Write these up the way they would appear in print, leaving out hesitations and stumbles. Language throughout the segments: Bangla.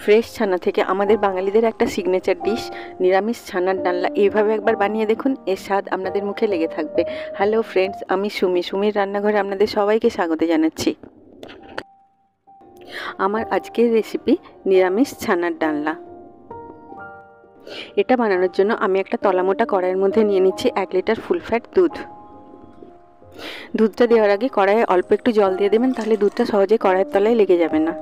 ফ্রেশ ছানা থেকে আমাদের বাঙালিদের একটা সিগনেচার ডিশ নিরামিষ ছানার ডালনা এইভাবে একবার বানিয়ে দেখুন, এর স্বাদ আপনাদের মুখে লেগে থাকবে। হ্যালো ফ্রেন্ডস, আমি সুমির রান্নাঘরে আপনাদের সবাইকে স্বাগত জানাচ্ছি। আমার আজকের রেসিপি নিরামিষ ছানার ডালনা। এটা বানানোর জন্য আমি একটা তলামোটা কড়াইয়ের মধ্যে নিয়ে নিচ্ছি 1 লিটার ফুল ফ্যাট দুধ। দুধটা দেওয়ার আগে কড়াইয়ে অল্প একটু জল দিয়ে দেবেন, তাহলে দুধটা সহজে কড়াইয়ের তলায় লেগে যাবে না।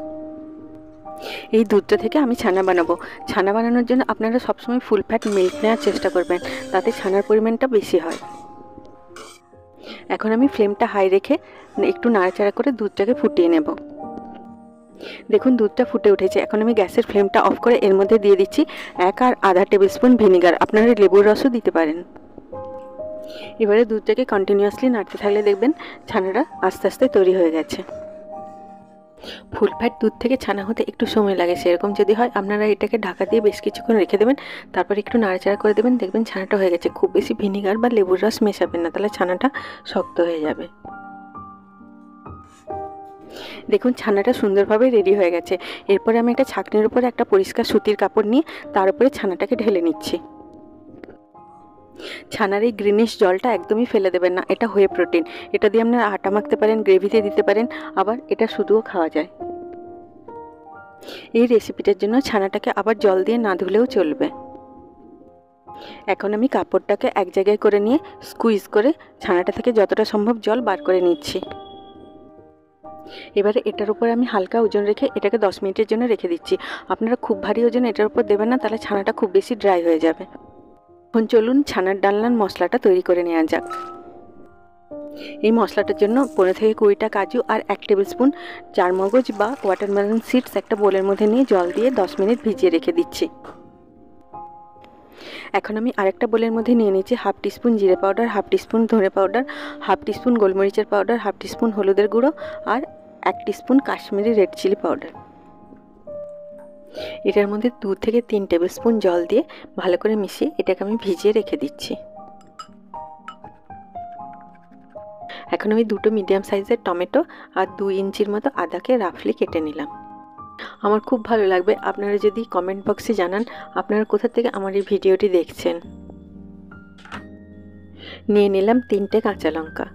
এই দুধটা থেকে আমি ছানা বানাবো। ছানা বানানোর জন্য আপনারা সবসময় ফুল ফ্যাট মিল্ক নেওয়ার চেষ্টা করবেন, তাতে ছানার পরিমাণটা বেশি হয়। এখন আমি ফ্লেমটা হাই রেখে একটু নাড়াচাড়া করে দুধটাকে ফুটিয়ে নেব। দেখুন দুধটা ফুটে উঠেছে। এখন আমি গ্যাসের ফ্লেমটা অফ করে এর মধ্যে দিয়ে দিচ্ছি 1 আর আধা টেবিল স্পুন ভিনিগার। আপনারা লেবুর রসও দিতে পারেন। এবারে দুধটাকে কন্টিনিউয়াসলি নাড়তে থাকলে দেখবেন ছানাটা আস্তে আস্তে তৈরি হয়ে গেছে। ফুল ফ্যাট দুধ থেকে ছানা হতে একটু সময় লাগে, সেরকম যদি হয় আপনারা এটাকে ঢাকা দিয়ে বেশ কিছুক্ষণ রেখে দেবেন, তারপর একটু নাড়াচাড়া করে দেবেন, দেখবেন ছানাটা হয়ে গেছে। খুব বেশি ভিনিগার বা লেবুর রস মেশাবেন না, তাহলে ছানাটা শক্ত হয়ে যাবে। দেখুন ছানাটা সুন্দরভাবে রেডি হয়ে গেছে। এরপরে আমি একটা ছাঁকনির উপরে একটা পরিষ্কার সুতির কাপড় নিয়ে তার উপরে ছানাটাকে ঢেলে নিচ্ছি। ছানার এই গ্রিনিশ জলটা একদমই ফেলে দেবেন না, এটা হয়ে প্রোটিন। এটা দিয়ে আপনারা আটা মাখতে পারেন, গ্রেভিতে দিতে পারেন, আবার এটা শুধুও খাওয়া যায়। এই রেসিপিটার জন্য ছানাটাকে আবার জল দিয়ে না ধুলেও চলবে। এখন আমি কাপড়টাকে এক জায়গায় করে নিয়ে স্কুইজ করে ছানাটা থেকে যতটা সম্ভব জল বার করে নিচ্ছি। এবারে এটার উপর আমি হালকা ওজন রেখে এটাকে 10 মিনিটের জন্য রেখে দিচ্ছি। আপনারা খুব ভারী ওজন এটার উপর দেবেন না, তাহলে ছানাটা খুব বেশি ড্রাই হয়ে যাবে। এখন চলুন ছানার ডালনার মশলাটা তৈরি করে নেওয়া যাক। এই মশলাটার জন্য 15 থেকে 20টা কাজু আর 1 টেবিল স্পুন চারমগজ বা ওয়াটারমেলন সিডস একটা বোলের মধ্যে নিয়ে জল দিয়ে 10 মিনিট ভিজিয়ে রেখে দিচ্ছি। এখন আমি আরেকটা বোলের মধ্যে নিয়ে নিচ্ছি 1/2 টিস্পুন জিরে পাউডার, 1/2 টিস্পুন ধনে পাউডার, 1/2 টিস্পুন গোলমরিচের পাউডার, 1/2 টিস্পুন হলুদের গুঁড়ো আর 1 teaspoon Kashmiri red chilli powder. এটার মধ্যে 2 থেকে 3 টেবিল স্পুন জল দিয়ে ভালো করে মিশিয়ে এটাকে আমি ভিজিয়ে রেখে দিচ্ছি। এখন আমি 2টো মিডিয়াম সাইজের টমেটো আর 2 ইঞ্চির মতো আদাকে রাফলি কেটে নিলাম। আমার খুব ভালো লাগবে আপনারা যদি কমেন্ট বক্সে জানান আপনারা কোথা থেকে আমার এই ভিডিওটি দেখছেন। নিয়ে নিলাম 3টে কাঁচা লঙ্কা।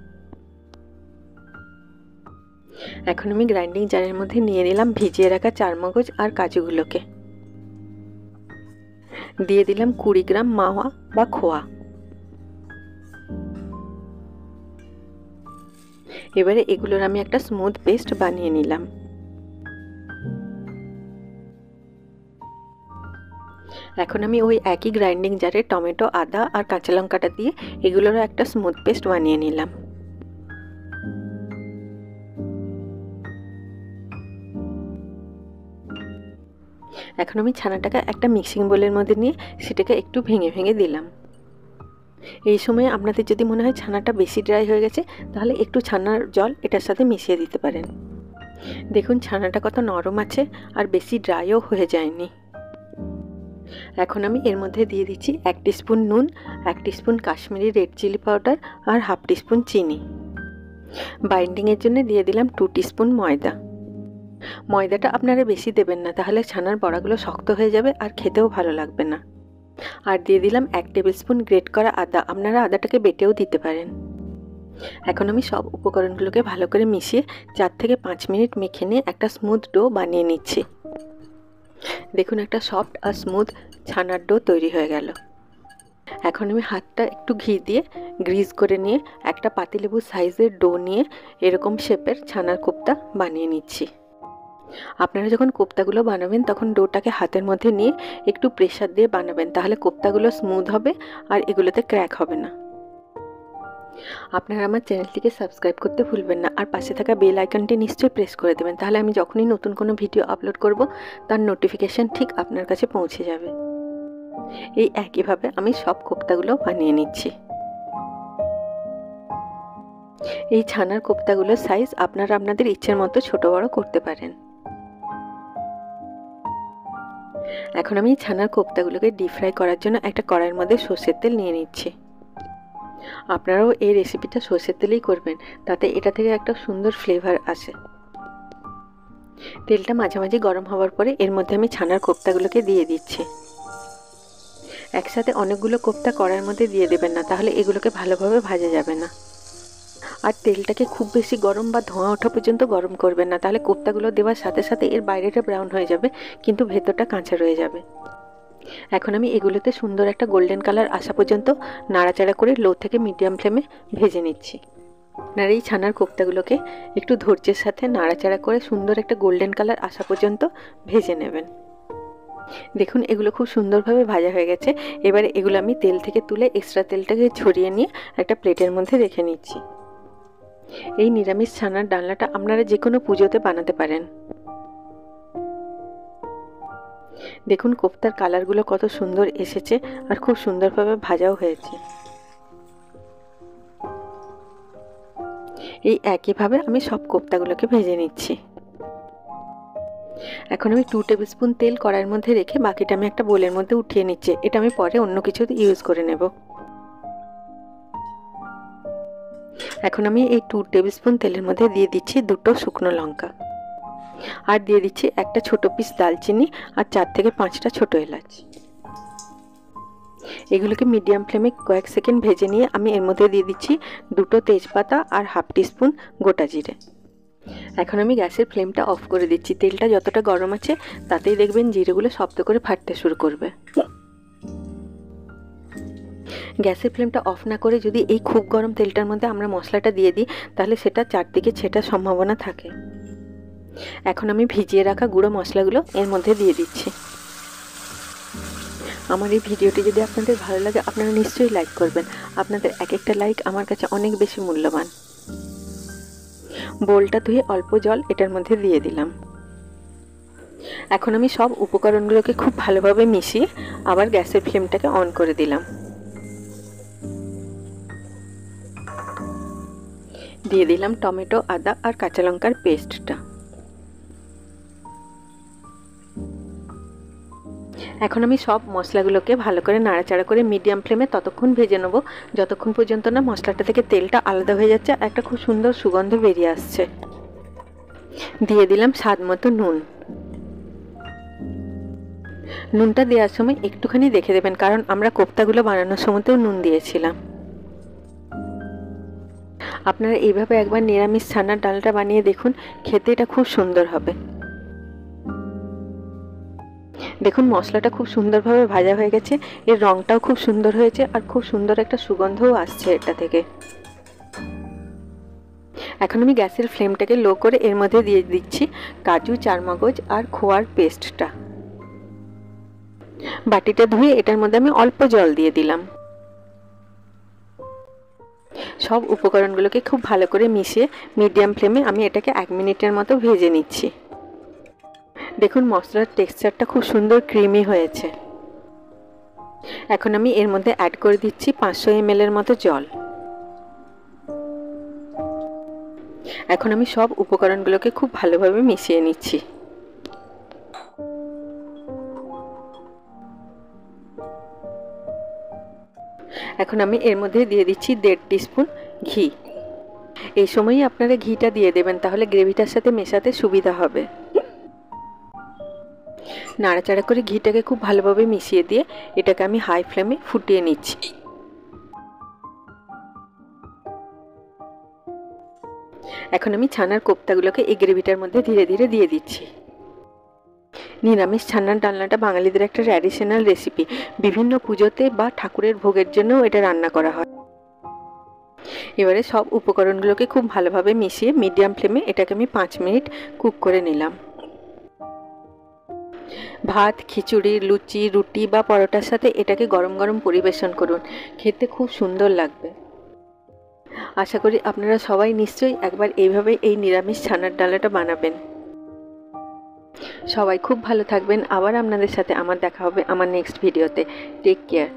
এখন আমি গ্রাইন্ডিং জারের মধ্যে নিয়ে নিলাম ভিজিয়ে রাখা চারমগজ আর কাজুগুলোকে। দিয়ে দিলাম 20 গ্রাম মাওয়া বা খোয়া। এবারে এগুলোর আমি একটা স্মুথ পেস্ট বানিয়ে নিলাম। এখন আমি ওই একই গ্রাইন্ডিং জারে টমেটো, আদা আর কাঁচা লঙ্কাটা দিয়ে এগুলোরও একটা স্মুথ পেস্ট বানিয়ে নিলাম। এখন আমি ছানাটাকে একটা মিক্সিং বোলের মধ্যে নিয়ে সেটাকে একটু ভেঙে ভেঙে দিলাম। এই সময় আপনাদের যদি মনে হয় ছানাটা বেশি ড্রাই হয়ে গেছে, তাহলে একটু ছানার জল এটার সাথে মিশিয়ে দিতে পারেন। দেখুন ছানাটা কত নরম আছে আর বেশি ড্রাইও হয়ে যায়নি। এখন আমি এর মধ্যে দিয়ে দিচ্ছি 1 টিস্পুন নুন, 1 teaspoon Kashmiri red chilli powder আর 1/2 টিস্পুন চিনি। বাইন্ডিংয়ের জন্য দিয়ে দিলাম 2 টিস্পুন ময়দা। ময়দাটা আপনারা বেশি দেবেন না, তাহলে ছানার বড়াগুলো শক্ত হয়ে যাবে আর খেতেও ভালো লাগবে না। আর দিয়ে দিলাম 1 টেবিল স্পুন গ্রেট করা আদা। আপনারা আদাটাকে বেটেও দিতে পারেন। এখন আমি সব উপকরণগুলোকে ভালো করে মিশিয়ে 4 থেকে 5 মিনিট মেখে নিয়ে একটা স্মুথ ডো বানিয়ে নিচ্ছি। দেখুন একটা সফট আর স্মুথ ছানার ডো তৈরি হয়ে গেল। এখন আমি হাতটা একটু ঘি দিয়ে গ্রিজ করে নিয়ে একটা পাতিলেবু সাইজের ডো নিয়ে এরকম শেপের ছানার কোপ্তা বানিয়ে নিচ্ছি। আপনারা যখন কোপ্তাগুলো বানাবেন তখন ডোটাকে হাতের মধ্যে নিয়ে একটু প্রেসার দিয়ে বানাবেন, তাহলে কোপ্তাগুলো স্মুথ হবে আর এগুলোতে ক্র্যাক হবে না। আপনারা আমার চ্যানেলটিকে সাবস্ক্রাইব করতে ভুলবেন না, আর পাশে থাকা বেল আইকনটি নিশ্চয়ই প্রেস করে দেবেন, তাহলে আমি যখনই নতুন কোনো ভিডিও আপলোড করব তার নোটিফিকেশান ঠিক আপনার কাছে পৌঁছে যাবে। এই একইভাবে আমি সব কোপ্তাগুলো বানিয়ে নিচ্ছি। এই ছানার কোপ্তাগুলোর সাইজ আপনারা আপনাদের ইচ্ছের মতো ছোট বড় করতে পারেন। এখন আমি ছানার কোপ্তাগুলোকে ডিপ ফ্রাই করার জন্য একটা কড়াইয়ের মধ্যে সর্ষের তেল নিয়ে নিচ্ছি। আপনারাও এই রেসিপিটা সর্ষের তেলেই করবেন, তাতে এটা থেকে একটা সুন্দর ফ্লেভার আসে। তেলটা মাঝামাঝি গরম হওয়ার পরে এর মধ্যে আমি ছানার কোপ্তাগুলোকে দিয়ে দিচ্ছি। একসাথে অনেকগুলো কোপ্তা কড়ার মধ্যে দিয়ে দেবেন না, তাহলে এগুলোকে ভালোভাবে ভাজা যাবে না। আর তেলটাকে খুব বেশি গরম বা ধোঁয়া ওঠা পর্যন্ত গরম করবেন না, তাহলে কোপ্তাগুলো দেওয়ার সাথে সাথে এর বাইরেটা ব্রাউন হয়ে যাবে কিন্তু ভেতরটা কাঁচা রয়ে যাবে। এখন আমি এগুলোতে সুন্দর একটা গোল্ডেন কালার আসা পর্যন্ত নাড়াচাড়া করে লো থেকে মিডিয়াম ফ্লেমে ভেজে নিচ্ছি। আপনার এই ছানার কোপ্তাগুলোকে একটু ধৈর্যের সাথে নাড়াচাড়া করে সুন্দর একটা গোল্ডেন কালার আসা পর্যন্ত ভেজে নেবেন। দেখুন এগুলো খুব সুন্দরভাবে ভাজা হয়ে গেছে। এবারে এগুলো আমি তেল থেকে তুলে এক্সট্রা তেলটাকে ছড়িয়ে নিয়ে একটা প্লেটের মধ্যে রেখে নিচ্ছি। এই নিরামিষ ছানার ডালনাটা আপনারা যে কোনো পুজোতে বানাতে পারেন। দেখুন কোপ্তার কালারগুলো কত সুন্দর এসেছে আর খুব সুন্দরভাবে ভাজাও হয়েছে। এই একইভাবে আমি সব কোপ্তাগুলোকে ভেজে নিচ্ছি। এখন আমি 2 টেবিল স্পুন তেল কড়াইয়ের মধ্যে রেখে বাকিটা আমি একটা বোলের মধ্যে উঠিয়ে নিচ্ছি। এটা আমি পরে অন্য কিছুতে ইউজ করে নেব। এখন আমি এই 2 টেবিল স্পুন তেলের মধ্যে দিয়ে দিচ্ছি 2টো শুকনো লঙ্কা, আর দিয়ে দিচ্ছি একটা ছোট পিস দালচিনি আর 4 থেকে 5টা ছোট এলাচ। এগুলোকে মিডিয়াম ফ্লেমে কয়েক সেকেন্ড ভেজে নিয়ে আমি এর মধ্যে দিয়ে দিচ্ছি 2টো তেজপাতা আর হাফ টিস্পুন গোটা জিরে। এখন আমি গ্যাসের ফ্লেমটা অফ করে দিচ্ছি। তেলটা যতটা গরম আছে তাতেই দেখবেন জিরেগুলো শব্দ করে ফাটতে শুরু করবে। গ্যাসের ফ্লেমটা অফ না করে যদি এই খুব গরম তেলটার মধ্যে আমরা মশলাটা দিয়ে দিই তাহলে সেটা চারদিকে ছেটার সম্ভাবনা থাকে। এখন আমি ভিজিয়ে রাখা গুঁড়ো মশলাগুলো এর মধ্যে দিয়ে দিচ্ছি। আমার এই ভিডিওটি যদি আপনাদের ভালো লাগে আপনারা নিশ্চয়ই লাইক করবেন। আপনাদের এক একটা লাইক আমার কাছে অনেক বেশি মূল্যবান। বোলটা ধুয়ে অল্প জল এটার মধ্যে দিয়ে দিলাম। এখন আমি সব উপকরণগুলোকে খুব ভালোভাবে মিশিয়ে আবার গ্যাসের ফ্লেমটাকে অন করে দিলাম। দিয়ে দিলাম টমেটো, আদা আর কাঁচা লঙ্কার পেস্টটা। এখন আমি সব মশলাগুলোকে ভালো করে নাড়াচাড়া করে মিডিয়াম ফ্লেমে ততক্ষণ ভেজে নেব যতক্ষণ পর্যন্ত না মশলাটা থেকে তেলটা আলাদা হয়ে যাচ্ছে, একটা খুব সুন্দর সুগন্ধ বেরিয়ে আসছে। দিয়ে দিলাম স্বাদ মতো নুন। নুনটা দেওয়ার সময় একটুখানি দেখে দেবেন, কারণ আমরা কোপ্তাগুলো বানানোর সময়তেও নুন দিয়েছিলাম। আপনারা এইভাবে একবার নিরামিষ ছানার ডালটা বানিয়ে দেখুন, খেতে এটা খুব সুন্দর হবে। দেখুন মশলাটা খুব সুন্দরভাবে ভাজা হয়ে গেছে, এর রঙটাও খুব সুন্দর হয়েছে আর খুব সুন্দর একটা সুগন্ধও আসছে এটা থেকে। এখন আমি গ্যাসের ফ্লেমটাকে লো করে এর মধ্যে দিয়ে দিচ্ছি কাজু, চারমগজ আর খোয়ার পেস্টটা। বাটিটা ধুয়ে এটার মধ্যে আমি অল্প জল দিয়ে দিলাম। সব উপকরণগুলোকে খুব ভালো করে মিশিয়ে মিডিয়াম ফ্লেমে আমি এটাকে 1 মিনিটের মতো ভেজে নিচ্ছি। দেখুন মশলার টেক্সচারটা খুব সুন্দর ক্রিমি হয়েছে। এখন আমি এর মধ্যে অ্যাড করে দিচ্ছি 500 ml এর মতো জল। এখন আমি সব উপকরণগুলোকে খুব ভালোভাবে মিশিয়ে নিচ্ছি। এখন আমি এর মধ্যে দিয়ে দিচ্ছি 1.5 টিস্পুন ঘি। এই সময়ই আপনারা ঘিটা দিয়ে দেবেন, তাহলে গ্রেভিটার সাথে মেশাতে সুবিধা হবে। নাড়াচাড়া করে ঘিটাকে খুব ভালোভাবে মিশিয়ে দিয়ে এটাকে আমি হাই ফ্লেমে ফুটিয়ে নিচ্ছি। এখন আমি ছানার কোপ্তাগুলোকে এই গ্রেভিটার মধ্যে ধীরে ধীরে দিয়ে দিচ্ছি। নিরামিষ ছানার ডালনাটা বাঙালিদের একটা ট্র্যাডিশনাল রেসিপি। বিভিন্ন পুজোতে বা ঠাকুরের ভোগের জন্যও এটা রান্না করা হয়। এবারে সব উপকরণগুলোকে খুব ভালোভাবে মিশিয়ে মিডিয়াম ফ্লেমে এটাকে আমি 5 মিনিট কুক করে নিলাম। ভাত, খিচুড়ি, লুচি, রুটি বা পরোটার সাথে এটাকে গরম গরম পরিবেশন করুন, খেতে খুব সুন্দর লাগবে। আশা করি আপনারা সবাই নিশ্চয়ই একবার এইভাবে এই নিরামিষ ছানার ডালনাটা বানাবেন। সবাই খুব ভালো থাকবেন। আবার আপনাদের সাথে আমার দেখা হবে আমার নেক্সট ভিডিওতে। Take care.